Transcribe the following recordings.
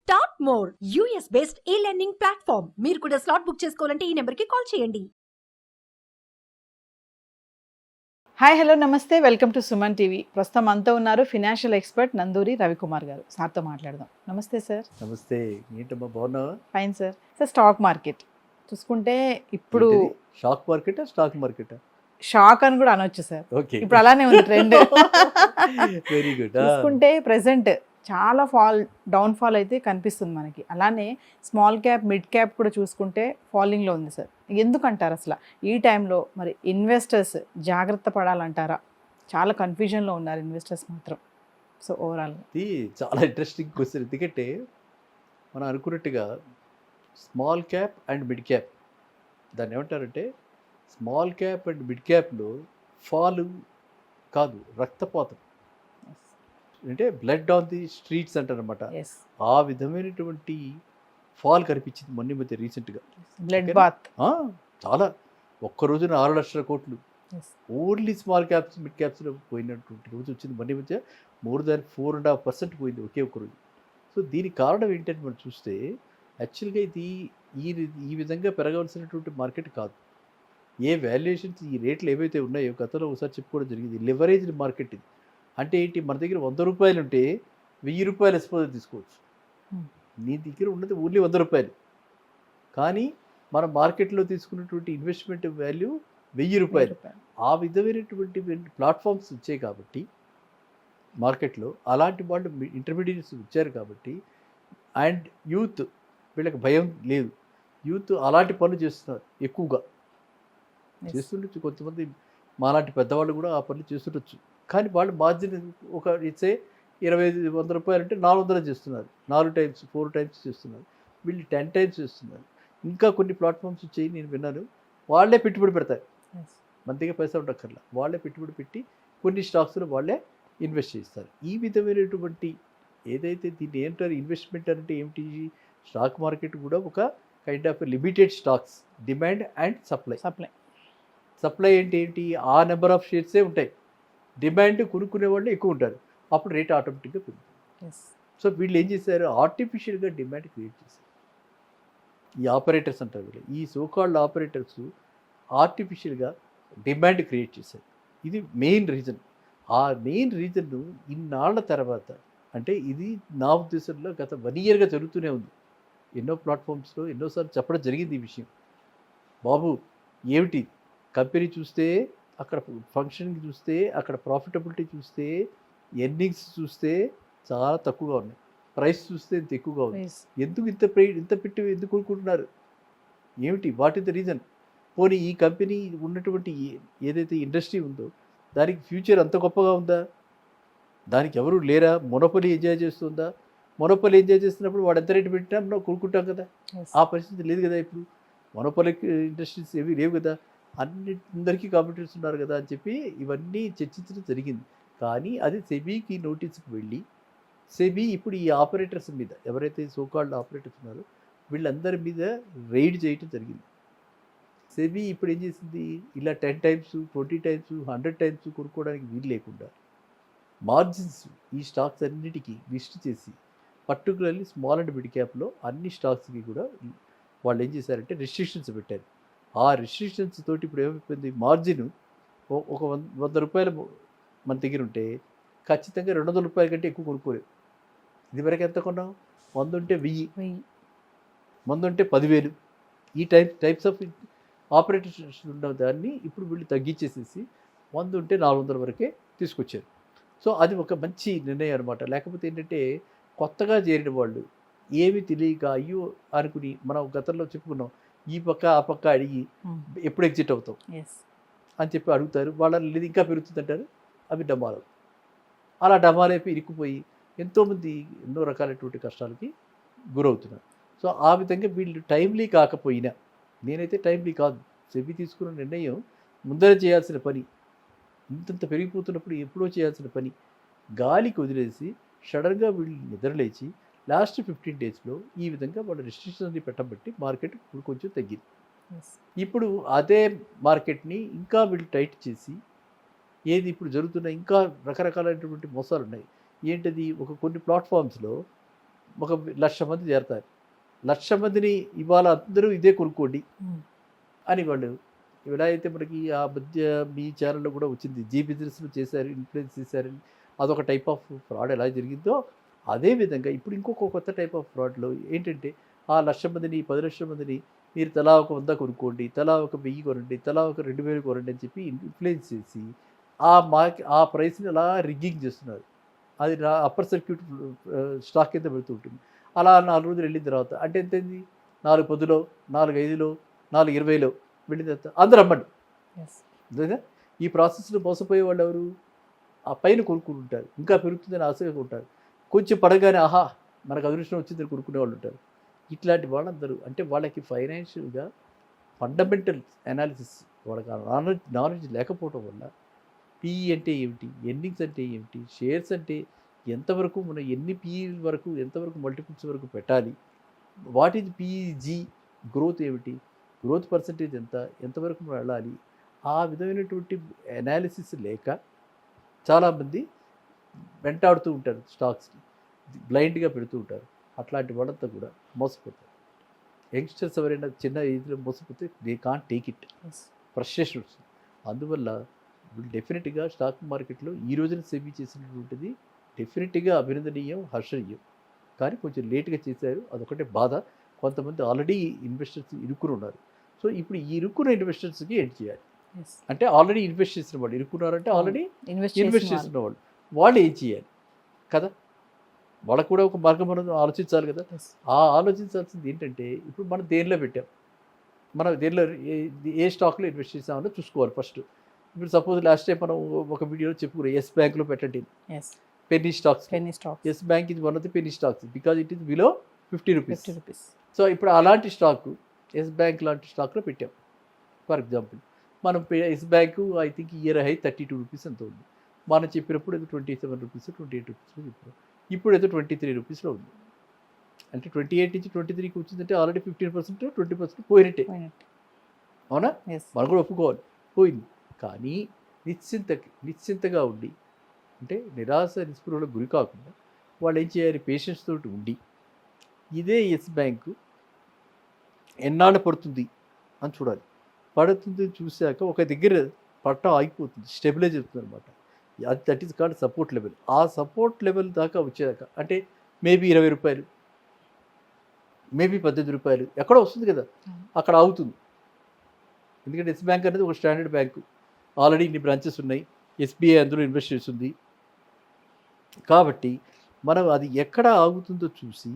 Start more US based ఈ learning platform. మీరు కూడా స్లాట్ బుక్ చేసుకోవాలంటే ఈ నెంబర్కి కాల్ చేయండి. హాయ్ హలో నమస్తే, వెల్కమ్ టు సుమన్ టీవీ. ప్రస్తుతం అంతా ఉన్నారు ఫినాన్షియల్ ఎక్స్పర్ట్ నందూరి రవికుమార్ గారు. సార్తో మాట్లాడదాం. నమస్తే సార్. నమస్తే, ఏంటమ్మా బాగున్నావా? Fine sir. Sir, stock market చూసుకుంటే ఇప్పుడు షాక్ మార్కెటా స్టాక్ మార్కెటా? షాక్ అని కూడా అనొచ్చు సార్. ఓకే, ఇప్పుడు అలానే ఉంది ట్రెండ్. Very good. చూసుకుంటే ప్రెసెంట్ చాలా డౌన్ ఫాల్ అయితే కనిపిస్తుంది మనకి. అలానే స్మాల్ క్యాప్ మిడ్ క్యాప్ కూడా చూసుకుంటే ఫాలింగ్లో ఉంది సార్. ఎందుకంటారు అసలు ఈ టైంలో మరి ఇన్వెస్టర్స్ జాగ్రత్త పడాలంటారా? చాలా కన్ఫ్యూజన్లో ఉన్నారు ఇన్వెస్టర్స్ మాత్రం. సో ఓవరాల్ ఇది చాలా ఇంట్రెస్టింగ్ క్వశ్చన్. ఎందుకంటే మనం అనుకున్నట్టుగా small cap and mid cap, దాన్ని ఏమంటారంటే స్మాల్ క్యాప్ అండ్ మిడ్ క్యాప్లో ఫాలు కాదు, రక్తపాతం, అంటే బ్లడ్ ఆన్ ది స్ట్రీట్స్ అంటారనమాట. ఆ విధమైనటువంటి ఫాల్ కనిపించింది మొన్న మధ్య రీసెంట్గా. బ్లడ్ బాత్ చాలా, ఒక్క రోజున 6 లక్షల కోట్లు ఓన్లీ స్మాల్ క్యాప్స్ మిడ్ క్యాప్స్లో పోయినటువంటి రోజు వచ్చింది మొన్న మధ్య. మోర్ దాన్ 4.5% పోయింది ఒకే ఒక్క రోజు. సో దీనికి కారణం ఏంటంటే మనం చూస్తే యాక్చువల్గా ఇది ఈ విధంగా పెరగవలసినటువంటి మార్కెట్ కాదు. ఏ వాల్యుయేషన్స్ ఈ రేట్లు ఏవైతే ఉన్నాయో గతంలో ఒకసారి చెప్పుకోవడం జరిగింది, లివరేజ్డ్ మార్కెట్ ఇది. అంటే ఏంటి, మన దగ్గర 100 రూపాయలు ఉంటే 1000 రూపాయలు ఎక్స్పోజర్ తీసుకోవచ్చు. నీ దగ్గర ఉన్నది ఓన్లీ 100 రూపాయలు, కానీ మన మార్కెట్లో తీసుకున్నటువంటి ఇన్వెస్ట్మెంట్ వాల్యూ 1000 రూపాయలు. ఆ విధమైనటువంటి ప్లాట్ఫామ్స్ వచ్చాయి కాబట్టి మార్కెట్లో, అలాంటి వాళ్ళు ఇంటర్మీడియట్స్ వచ్చారు కాబట్టి, అండ్ యూత్, వీళ్ళకి భయం లేదు. యూత్ అలాంటి పనులు చేస్తున్నారు ఎక్కువగా, చేస్తుండొచ్చు. కొంతమంది మాలాంటి పెద్దవాళ్ళు కూడా ఆ పనులు చేస్తుండొచ్చు. కానీ వాళ్ళు మార్జిన్ ఒక ఇచ్చే 25-100 రూపాయలు అంటే 400 చేస్తున్నారు, 4 టైమ్స్ 4 టైమ్స్ చేస్తున్నారు. వీళ్ళు 10 టైమ్స్ చేస్తున్నారు. ఇంకా కొన్ని ప్లాట్ఫామ్స్ వచ్చాయి, నేను విన్నాను, వాళ్ళే పెట్టుబడి పెడతారు. మన దగ్గర పైసా ఉండక్కర్లా, వాళ్ళే పెట్టుబడి పెట్టి కొన్ని స్టాక్స్లో వాళ్ళే ఇన్వెస్ట్ చేస్తారు. ఈ విధమైనటువంటి ఏదైతే దీన్ని ఏంటారు ఇన్వెస్ట్మెంట్ అంటే ఏమిటి, స్టాక్ మార్కెట్ కూడా ఒక kind of limited stocks, demand and supply ఏంటి, ఆ నెంబర్ ఆఫ్ షేర్సే ఉంటాయి. డిమాండ్ కొనుక్కునే వాళ్ళు ఎక్కువ ఉంటారు, అప్పుడు రేట్ ఆటోమేటిక్గా పెరుగుతుంది. సో వీళ్ళు ఏం చేశారు, ఆర్టిఫిషియల్గా డిమాండ్ క్రియేట్ చేశారు. ఈ ఆపరేటర్స్ అంటారు వీళ్ళు, ఈ సోకాల్డ్ ఆపరేటర్స్ ఆర్టిఫిషియల్గా డిమాండ్ క్రియేట్ చేశారు. ఇది మెయిన్ రీజన్. ఆ మెయిన్ రీజన్ను ఇన్నాళ్ల తర్వాత, అంటే ఇది నా ఉద్దేశంలో గత 1 ఇయర్గా జరుగుతూనే ఉంది. ఎన్నో ప్లాట్ఫామ్స్లో ఎన్నోసార్లు చెప్పడం జరిగింది ఈ విషయం. బాబు ఏమిటి, కంపెనీ చూస్తే అక్కడ ఫంక్షన్కి చూస్తే, అక్కడ ప్రాఫిటబిలిటీ చూస్తే, ఎర్నింగ్స్ చూస్తే చాలా తక్కువగా ఉన్నాయి, ప్రైస్ చూస్తే ఇంత ఎక్కువగా ఉంది. ఎందుకు ఇంత పెట్టి ఎందుకు కొనుక్కుంటున్నారు, ఏమిటి, వాట్ ఇస్ ద రీజన్? పోనీ ఈ కంపెనీ ఉన్నటువంటి ఏదైతే ఇండస్ట్రీ ఉందో దానికి ఫ్యూచర్ అంత గొప్పగా ఉందా? దానికి ఎవరు లేరా? మొనోపలి ఎంజాయ్ చేస్తుందా? మొనోపలి ఎంజాయ్ చేస్తున్నప్పుడు వాడు ఎంత రేటు పెట్టినా మనం కొనుక్కుంటాం కదా. ఆ పరిస్థితి లేదు కదా ఇప్పుడు. మొనోపలి ఇండస్ట్రీస్ ఏవి లేవు కదా, అందరికీ కాంపిటీటర్స్ ఉన్నారు కదా అని చెప్పి ఇవన్నీ చర్చించడం జరిగింది. కానీ అది సెబీకి నోటీస్కి వెళ్ళి, సెబీ ఇప్పుడు ఈ ఆపరేటర్స్ మీద, ఎవరైతే సోకాల్డ్ ఆపరేటర్స్ ఉన్నారో వీళ్ళందరి మీద రైడ్ చేయటం జరిగింది. సెబీ ఇప్పుడు ఏం చేసింది, ఇలా 10 టైమ్స్ 20 టైమ్స్ 100 టైమ్స్ కొనుక్కోవడానికి వీలు లేకుండా మార్జిన్స్ ఈ స్టాక్స్ అన్నిటికీ లిస్ట్ చేసి, పర్టికులర్లీ స్మాల్ అండ్ మిడ్ క్యాప్లో అన్ని స్టాక్స్కి కూడా వాళ్ళు ఏం చేశారంటే రిస్ట్రిక్షన్స్ పెట్టారు. ఆ రిస్ట్రిక్షన్స్ తోటి ఇప్పుడు ఏమైపోయింది, మార్జిన్ ఒక 100 రూపాయలు మన దగ్గర ఉంటే ఖచ్చితంగా 200 రూపాయల కంటే ఎక్కువ కొనుక్కోలేవు. ఇదివరకు ఎంత కొన్నాం, 100 ఉంటే 1000, 100 ఉంటే 10,000. ఈ టైప్స్ ఆఫ్ ఆపరేటర్స్ ఉన్న దాన్ని ఇప్పుడు వీళ్ళు తగ్గించేసేసి 100 ఉంటే 400 వరకే తీసుకొచ్చారు. సో అది ఒక మంచి నిర్ణయం అనమాట. లేకపోతే ఏంటంటే కొత్తగా చేరిన వాళ్ళు ఏమి తెలియక అయ్యో అనుకుని, మనం గతంలో చెప్పుకున్నాం, ఈ పక్క ఆ పక్క అడిగి ఎప్పుడు ఎగ్జిట్ అవుతాం అని చెప్పి అడుగుతారు. వాళ్ళని లేదు ఇంకా పెరుగుతుందంటారు, అవి డమాలు. అలా డమాలైపోయి ఇరుక్కుపోయి ఎంతోమంది ఎన్నో రకాలైనటువంటి కష్టాలకి గురవుతున్నారు. సో ఆ విధంగా వీళ్ళు టైమ్లీ కాకపోయినా, నేనైతే టైమ్లీ కాదు, సెబీ తీసుకున్న నిర్ణయం ముందర చేయాల్సిన పని, ఇంతంత పెరిగిపోతున్నప్పుడు ఎప్పుడో చేయాల్సిన పని గాలికి వదిలేసి సడన్గా వీళ్ళు నిద్రలేచి లాస్ట్ 15 డేస్లో ఈ విధంగా వాళ్ళ రిస్ట్రిక్షన్స్ని పెట్టబట్టి మార్కెట్ ఇప్పుడు కొంచెం తగ్గింది. ఇప్పుడు అదే మార్కెట్ని ఇంకా వీళ్ళు టైట్ చేసి, ఏది ఇప్పుడు జరుగుతున్న ఇంకా రకరకాలైనటువంటి మోసాలు ఉన్నాయి. ఏంటది, కొన్ని ప్లాట్ఫామ్స్లో ఒక 1,00,000 మంది చేరతారు. 1,00,000 మందిని ఇవాళ అందరూ ఇదే కొనుక్కోండి అని వాళ్ళు ఎలా అయితే మనకి ఆ మధ్య మీ ఛానల్లో కూడా వచ్చింది, జీ బిజినెస్లు చేశారు, ఇన్ఫ్లుయెన్స్ చేశారని, అదొక టైప్ ఆఫ్ ఫ్రాడ్ ఎలా జరిగిందో అదేవిధంగా ఇప్పుడు ఇంకొక కొత్త టైప్ ఆఫ్ ఫ్రాడ్లో ఏంటంటే ఆ 1,00,000 మందిని 10,00,000 మందిని మీరు తలా ఒక 100 కొనుక్కోండి, తలా ఒక 1000 కొనండి, తలా ఒక 2,000 కొనండి అని చెప్పి ఇన్ఫ్లుయెన్స్ చేసి ఆ ప్రైస్ని అలా రిగ్గింగ్ చేస్తున్నారు. అది అప్పర్ సర్క్యూట్ స్టాక్ కింద పెడుతూ ఉంటుంది. అలా 4 రోజులు వెళ్ళిన తర్వాత అంటే ఎంతైంది, 4 10లో 4 5లో 4 20లో వెళ్ళిన తర్వాత అందరూ అమ్మండి. అంతేనా? ఈ ప్రాసెస్లో మోసపోయే వాళ్ళు ఎవరు? ఆ పైన కొనుక్కుని ఉంటారు, ఇంకా పెరుగుతుందని ఆశగా ఉంటారు. కొంచెం పడగానే ఆహా మనకు అదృష్టం వచ్చిందని కొనుక్కునే వాళ్ళు ఉంటారు. ఇట్లాంటి వాళ్ళందరూ అంటే వాళ్ళకి ఫైనాన్షియల్గా ఫండమెంటల్ అనాలిసిస్ వాళ్ళకి నాలెడ్జ్ లేకపోవడం వల్ల పిఈ అంటే ఏమిటి, ఎర్నింగ్స్ అంటే ఏమిటి, షేర్స్ అంటే ఎంతవరకు మనం ఎన్ని పిఈ వరకు ఎంతవరకు మల్టిపుల్స్ వరకు పెట్టాలి, వాట్ ఈజ్ పిఈజీ, గ్రోత్ ఏమిటి, గ్రోత్ పర్సంటేజ్ ఎంతవరకు మనం వెళ్ళాలి, ఆ విధమైనటువంటి అనాలిసిస్ లేక చాలామంది వెంటాడుతూ ఉంటారు, స్టాక్స్ని బ్లైండ్గా పెడుతూ ఉంటారు. అట్లాంటి వాళ్ళంతా కూడా మోసపోతారు. యంగ్స్టర్స్ ఎవరైనా చిన్న ఏజ్లో మోసపోతే they can't take it, frustration వస్తుంది. అందువల్ల డెఫినెట్గా స్టాక్ మార్కెట్లో ఈ రోజున సెబీ చేసినటువంటిది డెఫినెట్గా అభినందనీయం, హర్షణీయం. కానీ కొంచెం లేట్గా చేశారు, అదొకటే బాధ. కొంతమంది ఆల్రెడీ ఇన్వెస్టర్స్ ఇరుక్కుని ఉన్నారు. సో ఇప్పుడు ఈ ఇరుక్కున్న ఇన్వెస్టర్స్కి ఏంటి చేయాలి అంటే, ఆల్రెడీ ఇన్వెస్ట్ చేసిన వాళ్ళు ఇరుక్కున్నారంటే ఆల్రెడీ ఇన్వెస్ట్ చేసిన వాళ్ళు ఏం చేయాలి కదా, వాళ్ళకు కూడా ఒక మార్గం మనం ఆలోచించాలి కదా. ఆ ఆలోచించాల్సింది ఏంటంటే, ఇప్పుడు మనం దేనిలో పెట్టాం, మనం దేనిలో ఏ స్టాక్లో ఇన్వెస్ట్ చేసామో చూసుకోవాలి ఫస్ట్. ఇప్పుడు సపోజ్ లాస్ట్ టైం మనం ఒక వీడియోలో చెప్పుకున్నాం, ఎస్ బ్యాంక్లో పెట్టండి, పెన్నీ స్టాక్స్. ఎస్ బ్యాంక్ ఇది one of the penny stocks because it is below 50 rupees. So ఇప్పుడు అలాంటి స్టాక్ ఎస్ బ్యాంక్ లాంటి స్టాక్లో పెట్టాం. ఫర్ ఎగ్జాంపుల్ మనం Yes bank I think year high 32 rupees ఎంత ఉంది. మనం చెప్పినప్పుడు ఏదో 27 రూపీస్ 28 రూపీస్లో చెప్పాం. ఇప్పుడు ఏదో 23 రూపీస్లో ఉంది. అంటే 28 నుంచి 23కి వచ్చిందంటే ఆల్రెడీ 15% 20% పోయినట్టే. అవునా? మనం కూడా ఒప్పుకోవాలి, పోయింది. కానీ నిశ్చింతగా ఉండి, అంటే నిరాశ నిస్పృహలకు గురి కాకుండా వాళ్ళు ఏం చేయాలి, పేషెన్స్ తోటి ఉండి ఇదే ఎస్ బ్యాంకు ఎన్నాళ్ళు పడుతుంది అని చూడాలి. పడుతుంది చూశాక ఒక దగ్గర పట్టం ఆగిపోతుంది, స్టెబిలైజ్ అవుతుంది అనమాట. అది that is called support level. ఆ సపోర్ట్ లెవెల్ దాకా వచ్చేదాకా అంటే మేబీ 20 రూపాయలు, మేబీ 18 రూపాయలు ఎక్కడో వస్తుంది కదా, అక్కడ ఆగుతుంది. ఎందుకంటే ఎస్ బ్యాంక్ అనేది ఒక స్టాండర్డ్ బ్యాంకు, ఆల్రెడీ ఇన్ని బ్రాంచెస్ ఉన్నాయి, ఎస్బీఐ అందులో ఇన్వెస్ట్ చేస్తుంది. కాబట్టి మనం అది ఎక్కడ ఆగుతుందో చూసి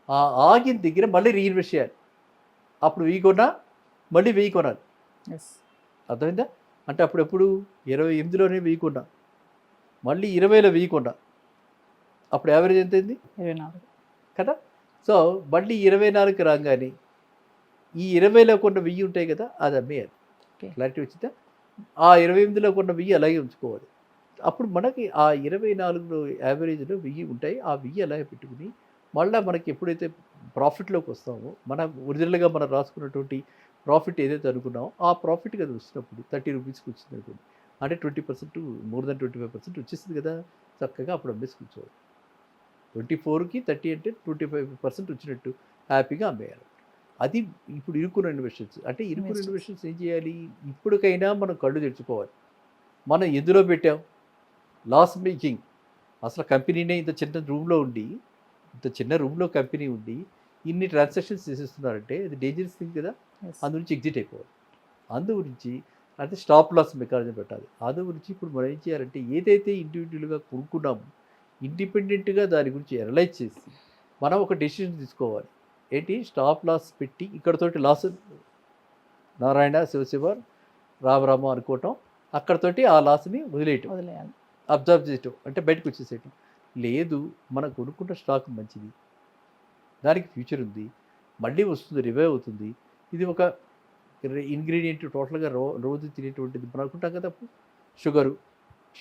ఆ ఆగిన దగ్గర మళ్ళీ రీఇన్వెస్ట్ చేయాలి. అప్పుడు 1000 కొన్నా మళ్ళీ 1000 కొనాలి. అర్థమైందా? అంటే అప్పుడెప్పుడు 28లోనే 1000 కొన్నా, మళ్ళీ 20లో 1000 కొన్నా, అప్పుడు యావరేజ్ ఎంత అయింది, 24 కదా. సో మళ్ళీ 24కి రాగానే ఈ 20లో కొన్న 1000 ఉంటాయి కదా, అది అమ్మేయాలి. క్లారిటీ వచ్చిందా? ఆ 28లో కొన్న 1000 అలాగే ఉంచుకోవాలి. అప్పుడు మనకి ఆ 24లో యావరేజ్లో 1000 ఉంటాయి. ఆ 1000 అలాగే పెట్టుకుని మళ్ళీ మనకి ఎప్పుడైతే ప్రాఫిట్లోకి వస్తామో, మనం ఒరిజినల్గా మనం రాసుకున్నటువంటి ప్రాఫిట్ ఏదైతే అనుకున్నామో ఆ ప్రాఫిట్ అది వచ్చినప్పుడు 30 రూపీస్కి వచ్చింది అనుకోండి, అంటే 20% మోర్ దెన్ 25% వచ్చేసింది కదా, చక్కగా అప్పుడు అమ్మేసి కూర్చోవాలి. 24కి 30 అంటే 25% వచ్చినట్టు హ్యాపీగా అమ్మేయాలి. అది ఇప్పుడు ఇరుక్కున్న ఇన్వెస్టర్స్. అంటే ఇరుక్కున్న ఇన్వెస్టర్స్ ఏం చేయాలి, ఇప్పటికైనా మనం కళ్ళు తెచ్చుకోవాలి. మనం ఎందులో పెట్టాం, లాస్ మేకింగ్. అసలు కంపెనీనే ఇంత చిన్న రూమ్లో ఉండి, ఇంత చిన్న రూమ్లో కంపెనీ ఉండి ఇన్ని ట్రాన్సాక్షన్స్ చేసేస్తున్నారంటే అది డేంజరస్ థింగ్ కదా. అందు నుంచి ఎగ్జిట్ అయిపోవాలి. అందు గురించి అంటే స్టాప్ లాస్ మెకానిజం పెట్టాలి. అందు గురించి ఇప్పుడు మనం ఏం చేయాలంటే, ఏదైతే ఇండివిజువల్గా కొనుక్కున్నామో ఇండిపెండెంట్గా దాని గురించి అనలైజ్ చేసి మనం ఒక డెసిషన్ తీసుకోవాలి. ఏంటి, స్టాప్ లాస్ పెట్టి ఇక్కడతోటి లాస్ నారాయణ శివశివ రామరామ అనుకోవటం, అక్కడతోటి ఆ లాస్ని వదిలేయాలి, అబ్జర్వ్ చేయటం, అంటే బయటకు వచ్చేసేయటం. లేదు, మనం కొనుక్కున్న స్టాక్ మంచిది, దానికి ఫ్యూచర్ ఉంది, మళ్ళీ వస్తుంది, రివైవ్ అవుతుంది, ఇది ఒక ఇంగ్రీడియంట్ టోటల్గా రోజు తినేటువంటిది మనం అనుకుంటాం కదా.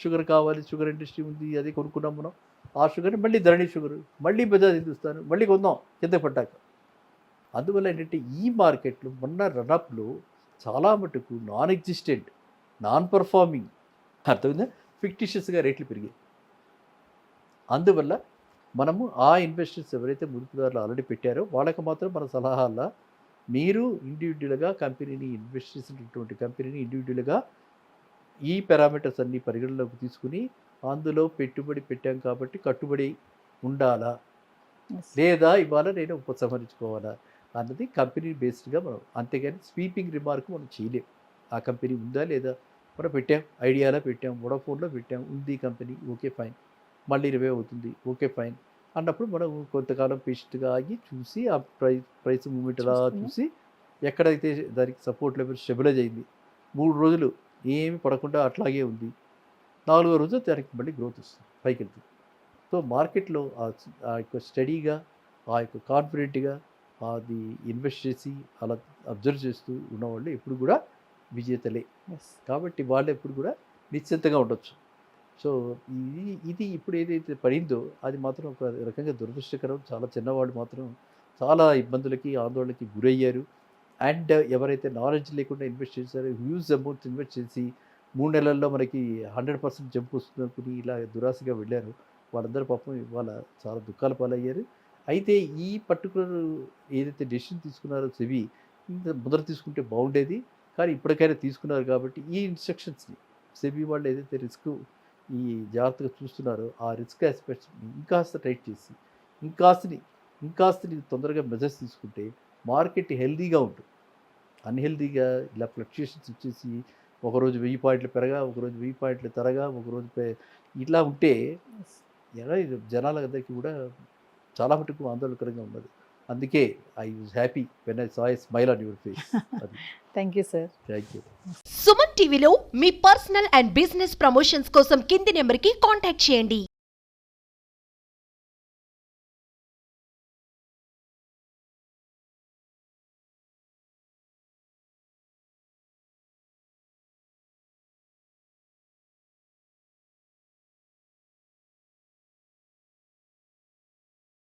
షుగర్ కావాలి, షుగర్ ఇండస్ట్రీ ఉంది, అది కొనుక్కున్నాం మనం. ఆ షుగర్ని మళ్ళీ ధరణి షుగర్, మళ్ళీ బజాజ్ హిందుస్థాన్, మళ్ళీ కొందాం కింద పడ్డాక. అందువల్ల ఏంటంటే ఈ మార్కెట్లో మొన్న రన్అప్లో చాలా మటుకు నాన్ ఎగ్జిస్టెంట్, నాన్ పర్ఫార్మింగ్, అర్థమైందా, ఫిక్టిషియస్గా రేట్లు పెరిగాయి. అందువల్ల మనము ఆ ఇన్వెస్టర్స్ ఎవరైతే ముదుపుదారులు ఆల్రెడీ పెట్టారో వాళ్ళకి మాత్రం మన సలహాల్లో మీరు ఇండివిజువల్గా కంపెనీని ఇన్వెస్ట్ చేసినటువంటి కంపెనీని ఇండివిజువల్గా ఈ పారామీటర్స్ అన్ని పరిగణలోకి తీసుకుని అందులో పెట్టుబడి పెట్టాం కాబట్టి కట్టుబడి ఉండాలా లేదా ఇవాళ నేను ఉపసంహరించుకోవాలా అన్నది కంపెనీ బేస్డ్గా మనం, అంతేగాని స్వీపింగ్ రిమార్క్ మనం చేయలేం. ఆ కంపెనీ ఉందా లేదా, మనం పెట్టాం, ఐడియాలో పెట్టాం, వోడాఫోన్లో పెట్టాం, ఉంది కంపెనీ, ఓకే ఫైన్, మళ్ళీ 20 అవుతుంది, ఓకే ఫైన్ అన్నప్పుడు మనం కొంతకాలం పేషెంట్గా ఆగి చూసి ఆ ప్రైస్ మూమెంట్ అలా చూసి ఎక్కడైతే దానికి సపోర్ట్ లెవెల్ స్టెబిలైజ్ అయింది, 3 రోజులు ఏమి పడకుండా అట్లాగే ఉంది, 4వ రోజు దానికి మళ్ళీ గ్రోత్ వస్తుంది, పైకి వెళ్తుంది. సో మార్కెట్లో ఆ యొక్క స్టడీగా, ఆ యొక్క కాన్ఫిడెంట్గా అది ఇన్వెస్ట్ చేసి అలా అబ్జర్వ్ చేస్తూ ఉన్నవాళ్ళు ఎప్పుడు కూడా విజేతలే. కాబట్టి వాళ్ళు ఎప్పుడు కూడా నిశ్చింతగా ఉండొచ్చు. సో ఇది ఇప్పుడు ఏదైతే పడిందో అది మాత్రం ఒక రకంగా దురదృష్టకరం. చాలా చిన్నవాళ్ళు మాత్రం చాలా ఇబ్బందులకి ఆందోళనకి గురయ్యారు. అండ్ ఎవరైతే నాలెడ్జ్ లేకుండా ఇన్వెస్ట్ చేశారో, హ్యూజ్ అమౌంట్స్ ఇన్వెస్ట్ చేసి 3 నెలల్లో మనకి 100% జంప్ వస్తుంది అనుకుని ఇలా దురాశగా వెళ్ళారు, వాళ్ళందరూ పాపం ఇవాళ చాలా దుఃఖాల పాలయ్యారు. అయితే ఈ పర్టికులర్ ఏదైతే డెసిషన్ తీసుకున్నారో సెబీ, ముందర తీసుకుంటే బాగుండేది, కానీ ఇప్పటికైనా తీసుకున్నారు కాబట్టి ఈ ఇన్స్ట్రక్షన్స్ని సెబీ వాళ్ళు ఏదైతే రిస్క్ ఈ జాగ్రత్తగా చూస్తున్నారో ఆ రిస్క్ ఆస్పెక్ట్స్ని ఇంకాస్త టైట్ చేసి ఇంకాస్త తొందరగా మెజర్స్ తీసుకుంటే మార్కెట్ హెల్దీగా ఉంటుంది. అన్హెల్దీగా ఇలా ఫ్లక్చుయేషన్స్ వచ్చేసి ఒకరోజు 1000 పాయింట్లు పెరగా, ఒకరోజు 1000 పాయింట్లు తరగా, ఒకరోజు ఇట్లా ఉంటే ఎలా ఇది జనాలందరికీ కూడా చాలా మటుకు ఆందోళనకరంగా ఉన్నది. అందుకే I was happy when I saw a smile on your face. అది thank you sir. Thank you. Suman టీవీలో మీ పర్సనల్ అండ్ బిజినెస్ ప్రమోషన్స్ కోసం కింది నెంబర్కి కాంటాక్ట్ చేయండి.